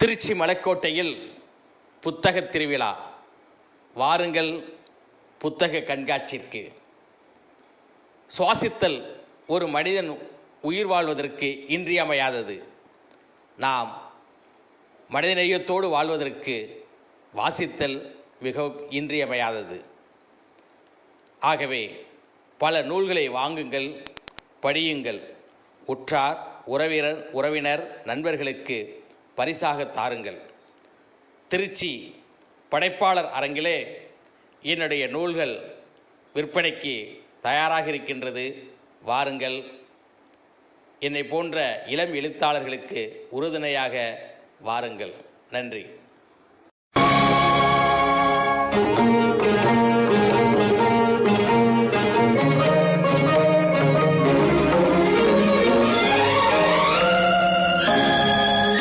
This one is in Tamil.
திருச்சி மலைக்கோட்டையில் புத்தகத் திருவிழா. வாருங்கள் புத்தக கண்காட்சிக்கு. சுவாசித்தல் ஒரு மனிதன் உயிர் வாழ்வதற்கு இன்றியமையாதது. நாம் மனிதநேயத்தோடு வாழ்வதற்கு வாசித்தல் மிகவும் இன்றியமையாதது. ஆகவே பல நூல்களை வாங்குங்கள், படியுங்கள். உற்றார் உறவினர் நண்பர்களுக்கு பரிசாக தாருங்கள். திருச்சி படைப்பாளர் அரங்கிலே என்னுடைய நூல்கள் விற்பனைக்கு தயாராக இருக்கின்றது. வாருங்கள். என்னை போன்ற இளம் எழுத்தாளர்களுக்கு உறுதுணையாக வாருங்கள். நன்றி.